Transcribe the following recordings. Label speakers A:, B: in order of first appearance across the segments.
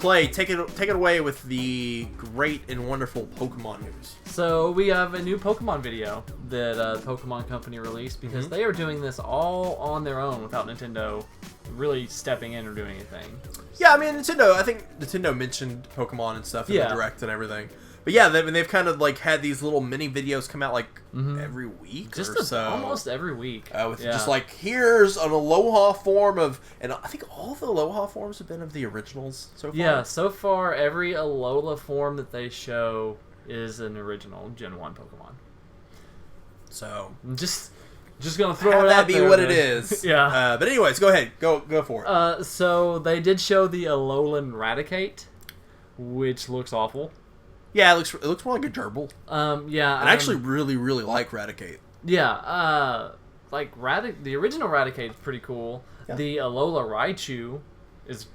A: Clay, take it away with the great and wonderful Pokemon news.
B: So we have a new Pokemon video that Pokemon Company released because they are doing this all on their own without Nintendo really stepping in or doing anything.
A: Yeah, I mean, I think Nintendo mentioned Pokemon and stuff in the Direct and everything. But yeah, they've kind of like had these little mini videos come out like every week or so.
B: Almost every week.
A: With just like, here's an Aloha form of, and I think all of the Aloha forms have been of the originals so far.
B: Yeah, so far every Alola form that they show is an original Gen 1 Pokemon.
A: So
B: just gonna throw it out
A: that
B: there.
A: be what it is.
B: Yeah.
A: But anyways, go ahead. Go for it.
B: So they did show the Alolan Raticate, which looks awful.
A: Yeah, it looks more like a gerbil.
B: Yeah.
A: I actually really, really like Raticate.
B: Yeah, the original Raticate is pretty cool.
A: Yeah.
B: The Alola Raichu is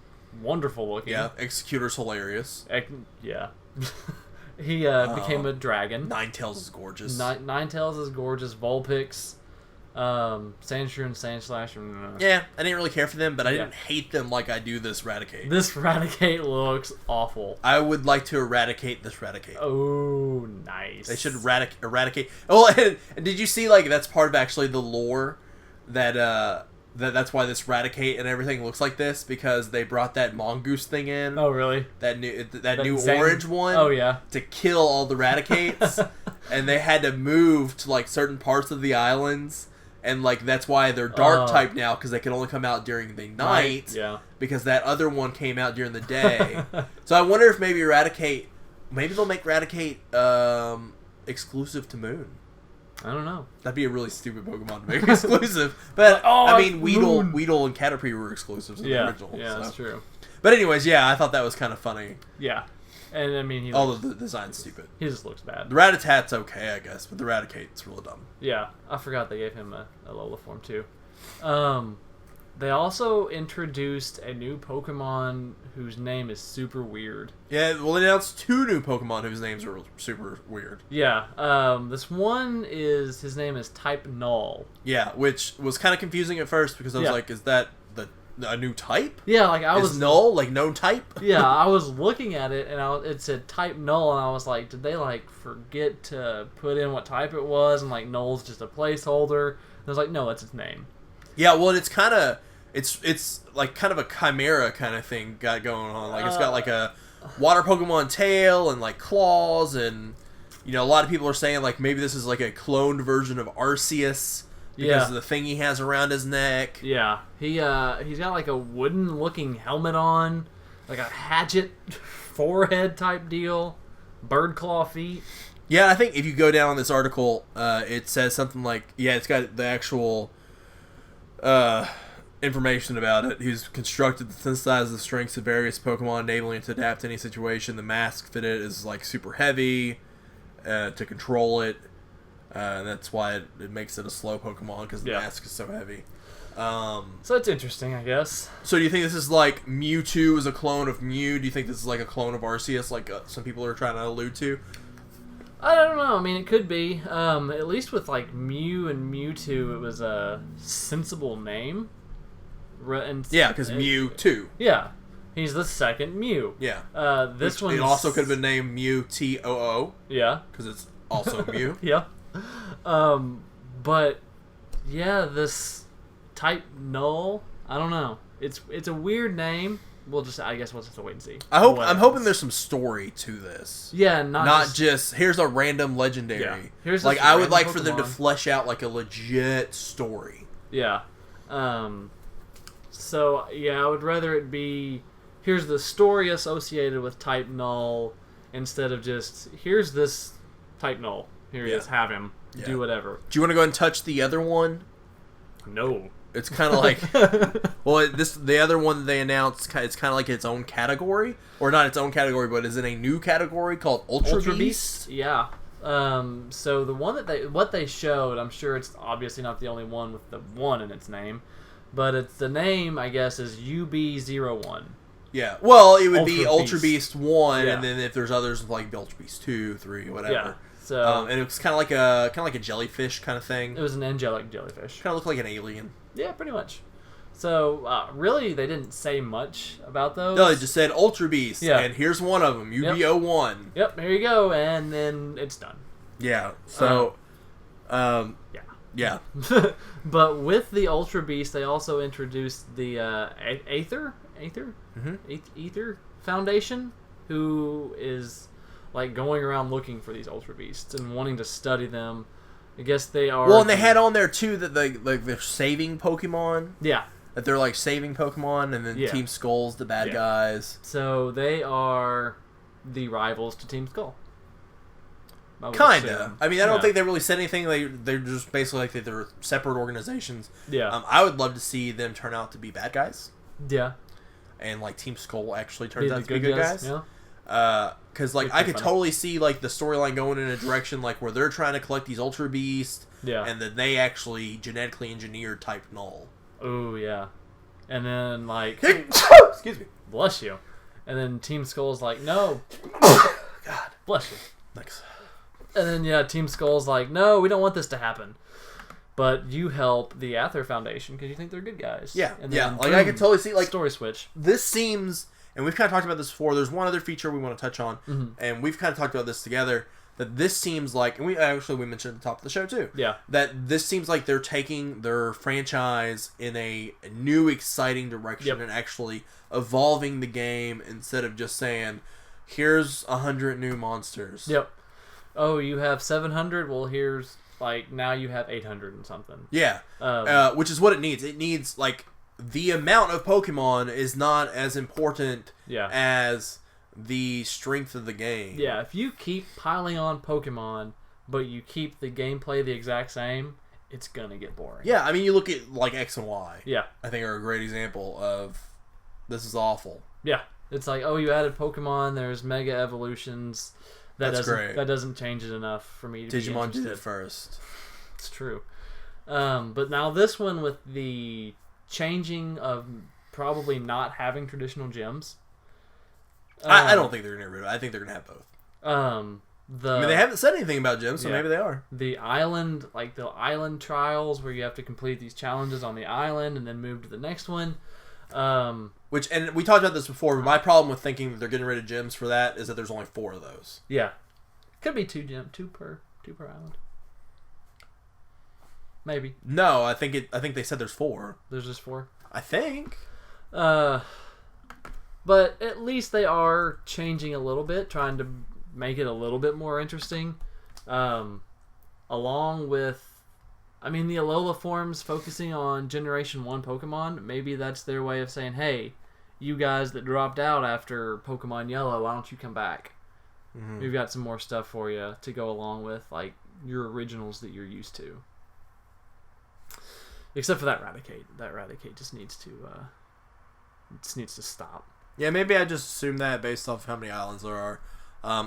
B: wonderful looking.
A: Yeah, Executor's hilarious.
B: Yeah. He became a dragon.
A: Ninetales is gorgeous.
B: Ninetales is gorgeous. Vulpix, Sandshrew and Sandslash.
A: Yeah, I didn't really care for them, but I didn't hate them like I do this Raticate.
B: This Raticate looks awful.
A: I would like to eradicate this Raticate.
B: Oh, nice.
A: They should eradicate. Oh, and did you see, like, that's part of actually the lore that's why this Raticate and everything looks like this, because they brought that mongoose thing in.
B: Oh, really?
A: That new orange one.
B: Oh, yeah.
A: To kill all the Raticates, and they had to move to like certain parts of the islands, and like that's why they're dark type now, because they can only come out during the night.
B: Yeah.
A: Because that other one came out during the day. So I wonder if maybe they'll make Raticate exclusive to Moon.
B: I don't know.
A: That'd be a really stupid Pokemon to make exclusive. But, I mean, Weedle and Caterpie were exclusives in the original.
B: Yeah, that's true.
A: But anyways, yeah, I thought that was kind of funny.
B: Yeah. And, I mean,
A: the design's stupid.
B: He just looks bad.
A: The Ratatat's okay, I guess, but the Raticate's real dumb.
B: Yeah. I forgot they gave him a Alola form, too. They also introduced a new Pokemon whose name is super weird.
A: Yeah, well, they announced 2 new Pokemon whose names are super weird.
B: Yeah, this one his name is Type Null.
A: Yeah, which was kind of confusing at first, because I was like, is that a new type?
B: Yeah, like I was...
A: Null, like no type?
B: Yeah, I was looking at it, and it said Type Null, and I was like, did they, like, forget to put in what type it was, and, like, Null's just a placeholder? And I was like, no, that's its name.
A: Yeah, well, it's kind of... It's like kind of a chimera kind of thing got going on. Like, it's got like a water Pokemon tail and like claws, and a lot of people are saying like maybe this is like a cloned version of Arceus because of the thing he has around his neck.
B: Yeah, he's got like a wooden looking helmet on, like a hatchet forehead type deal, bird claw feet.
A: Yeah, I think if you go down on this article, it says something like, it's got the actual information about it. He's constructed to synthesize the strengths of various Pokemon, enabling it to adapt to any situation. The mask fitted is like super heavy to control it, and that's why it makes it a slow Pokemon, because the mask is so heavy.
B: So it's interesting, I guess.
A: So do you think this is like Mewtwo is a clone of Mew? Do you think this is like a clone of Arceus, like some people are trying to allude to?
B: I don't know. I mean, it could be. At least with like Mew and Mewtwo, it was a sensible name.
A: Yeah, because Mewtwo.
B: Yeah, he's the second Mew.
A: Yeah.
B: This one.
A: It also could have been named Mew-T-O-O.
B: Yeah.
A: Because it's also Mew.
B: Yeah. But yeah, this Type Null. I don't know. It's a weird name. I guess we'll just have to wait and see.
A: I'm hoping there's some story to this.
B: Yeah, not
A: just here's a random legendary. Yeah.
B: Here's
A: like I would like Pokemon for them to flesh out like a legit story.
B: Yeah. So yeah, I would rather it be here's the story associated with Type Null instead of just here's this Type Null. Here he is. Have him do whatever.
A: Do you want to go ahead and touch the other one?
B: No.
A: It's kind of like, the other one that they announced, it's kind of like its own category, or not its own category, but is in a new category called Ultra Beast.
B: Yeah. So the one that they showed, I'm sure it's obviously not the only one with the 1 in its name, but the name I guess is UB01.
A: Yeah. Well, it would be Ultra Beast 1, and then if there's others like Ultra Beast 2, 3, whatever. Yeah.
B: So
A: and it was kind of like a jellyfish kind of thing.
B: It was an angelic jellyfish.
A: Kind of looked like an alien.
B: Yeah, pretty much. So, really, they didn't say much about those.
A: No, they just said Ultra Beast, and here's one of them, UB-01.
B: Yep, here you go, and then it's done.
A: Yeah, so...
B: yeah.
A: Yeah.
B: But with the Ultra Beast, they also introduced the Aether Foundation, who is like going around looking for these Ultra Beasts and wanting to study them. I guess they are.
A: Well, and they had on there too that they're saving Pokemon.
B: Yeah.
A: That they're like saving Pokemon, and then Team Skull's the bad guys.
B: So they are the rivals to Team Skull.
A: Kinda. I mean, I don't think they really said anything. They're just basically like they're separate organizations.
B: Yeah.
A: I would love to see them turn out to be bad guys.
B: Yeah.
A: And like Team Skull actually turns out to be good guys.
B: Yeah.
A: Because like I could totally see like the storyline going in a direction like where they're trying to collect these Ultra Beasts.
B: Yeah.
A: And then they actually genetically engineer type Null.
B: Oh yeah. And then like.
A: Excuse me.
B: Bless you. And then Team Skull's like, no.
A: God.
B: Bless you.
A: Thanks.
B: And then, Team Skull's like, no, we don't want this to happen. But you help the Aether Foundation because you think they're good guys.
A: Yeah,
B: and then,
A: Like, I can totally see, like...
B: Story switch.
A: This seems... And we've kind of talked about this before. There's one other feature we want to touch on. And we've kind of talked about this together. That this seems like... And we mentioned at the top of the show, too.
B: Yeah.
A: That this seems like they're taking their franchise in a new, exciting direction and actually evolving the game instead of just saying, here's 100 new monsters.
B: Yep. Oh, you have 700? Well, here's, like, now you have 800 and something.
A: Yeah. Which is what it needs. It needs, like, the amount of Pokemon is not as important as the strength of the game.
B: Yeah, if you keep piling on Pokemon, but you keep the gameplay the exact same, it's gonna get boring.
A: Yeah, I mean, you look at, like, X and Y.
B: Yeah.
A: I think are a great example of this is awful.
B: Yeah. It's like, oh, you added Pokemon, there's Mega Evolutions... That's great. That doesn't change it enough for me to be
A: Digimon
B: interested.
A: did it first.
B: It's true. But now this one with the changing of probably not having traditional gyms.
A: I don't think they're going to get rid of it. I think they're going to have both. I mean, they haven't said anything about gyms, so maybe they are.
B: The island, like the island trials where you have to complete these challenges on the island and then move to the next one.
A: And we talked about this before, but my problem with thinking that they're getting rid of gyms for that is that there's only 4 of those.
B: Yeah. Could be 2 per island. Maybe.
A: No, I think they said there's 4.
B: There's just 4?
A: I think.
B: But at least they are changing a little bit, trying to make it a little bit more interesting. Along with the Alola forms focusing on Generation 1 Pokemon, maybe that's their way of saying, hey, you guys that dropped out after Pokemon Yellow, why don't you come back? Mm-hmm. We've got some more stuff for you to go along with, like, your originals that you're used to. Except for that Raticate. That Raticate just needs to stop.
A: Yeah, maybe I just assumed that based off how many islands there are.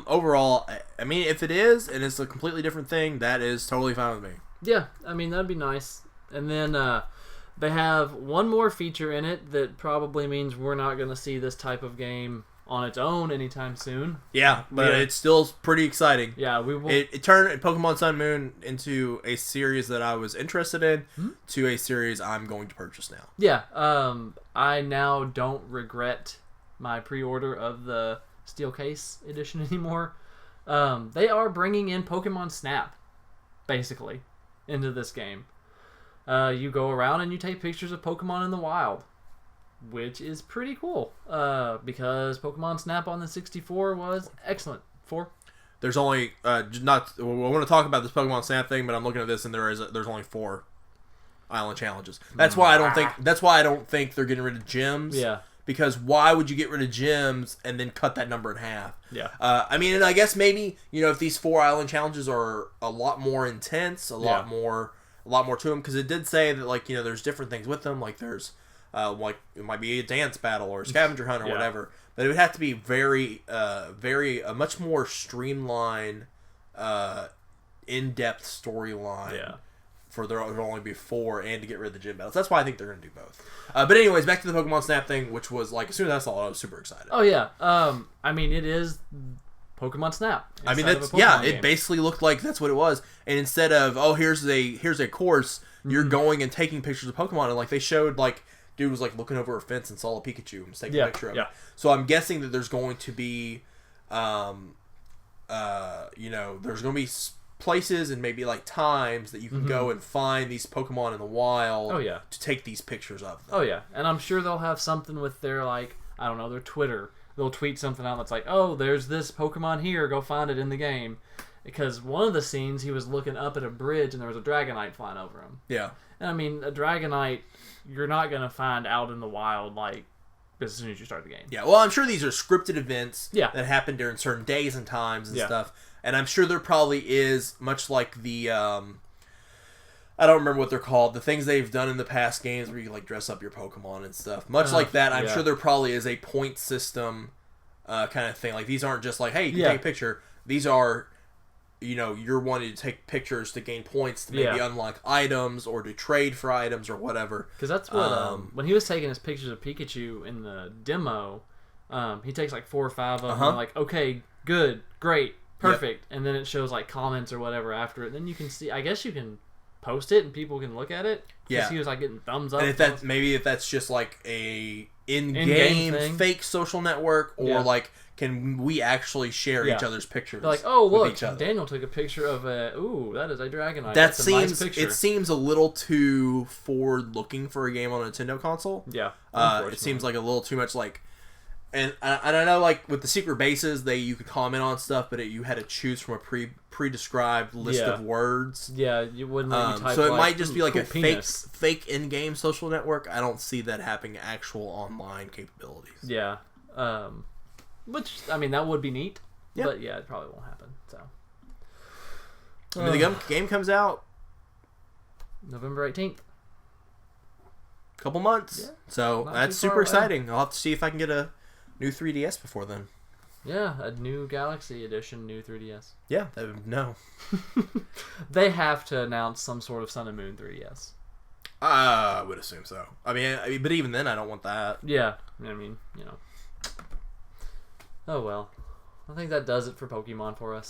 A: Overall, I mean, if it is, and it's a completely different thing, that is totally fine with me.
B: Yeah, that'd be nice. And then they have one more feature in it that probably means we're not going to see this type of game on its own anytime soon.
A: Yeah, but it's still pretty exciting.
B: Yeah, we will.
A: It turned Pokemon Sun and Moon into a series that I was interested in to a series I'm going to purchase now.
B: Yeah, I now don't regret my pre-order of the Steel Case edition anymore. They are bringing in Pokemon Snap, basically, into this game. You go around and you take pictures of Pokemon in the wild, which is pretty cool, because Pokemon Snap on the 64 was excellent. 4?
A: There's only I want to talk about this Pokemon Snap thing, but I'm looking at this and there's only 4 island challenges. That's why I don't think they're getting rid of gyms.
B: Yeah.
A: Because why would you get rid of gyms and then cut that number in half?
B: Yeah.
A: And I guess maybe, if these 4 island challenges are a lot more intense, a lot more to them, because it did say that, there's different things with them, like there's, it might be a dance battle or a scavenger hunt or whatever, but it would have to be a much more streamlined, in-depth storyline.
B: Yeah.
A: For there to only be 4 and to get rid of the gym battles. That's why I think they're going to do both. But anyways, back to the Pokemon Snap thing, which was as soon as I saw it, I was super excited.
B: Oh yeah. It is Pokemon Snap.
A: It basically looked like that's what it was. And instead of here's a course, you're going and taking pictures of Pokemon, and they showed dude was like looking over a fence and saw a Pikachu and was taking a picture of
B: yeah.
A: it. So I'm guessing that there's going to be, there's going to be places and maybe like times that you can go and find these Pokemon in the wild.
B: Oh, yeah.
A: To take these pictures of them.
B: Oh yeah, and I'm sure they'll have something with their like, I don't know, their Twitter. They'll tweet something out that's like, oh, there's this Pokemon here, go find it in the game. Because one of the scenes, he was looking up at a bridge and there was a Dragonite flying over him.
A: Yeah.
B: And I mean, a Dragonite, you're not going to find out in the wild, like, as soon as you start the game.
A: Yeah, well, I'm sure these are scripted events
B: that
A: happen during certain days and times and stuff. And I'm sure there probably is, much like the, I don't remember what they're called, the things they've done in the past games where you like dress up your Pokemon and stuff. Much like that, I'm sure there probably is a point system kind of thing. Like, these aren't just like, hey, you can take a picture. These are, you're wanting to take pictures to gain points to maybe unlock items or to trade for items or whatever.
B: Because that's what, when he was taking his pictures of Pikachu in the demo, he takes like 4 or 5 of them. And like, okay, good, great, perfect. And then it shows like comments or whatever after it. Then you can see, I guess you can post it and people can look at it.
A: Yeah,
B: he was like getting thumbs up.
A: And if that's just like a in-game fake social network, or like, can we actually share each other's pictures?
B: They're like, oh look, Daniel took a picture of that is a Dragonite.
A: That seems nice picture. It seems a little too forward-looking for a game on a Nintendo console.
B: Yeah,
A: it seems like a little too much like. And I know, like, with the secret bases, you could comment on stuff, but you had to choose from a pre-described list of words.
B: Yeah, you wouldn't let you type,
A: so it might just be like
B: cool
A: a fake in-game social network. I don't see that having actual online capabilities.
B: Yeah. Which, I mean, that would be neat. Yep. But, yeah, it probably won't happen. So.
A: I mean, the game comes out
B: November 18th.
A: Couple months. Yeah, so that's super exciting. I'll have to see if I can get a new 3DS before then.
B: Yeah, a new Galaxy Edition, new 3DS.
A: Yeah, no.
B: They have to announce some sort of Sun and Moon 3DS.
A: I would assume so. I mean, but even then, I don't want that.
B: Yeah, I mean, Oh well. I think that does it for Pokemon for us.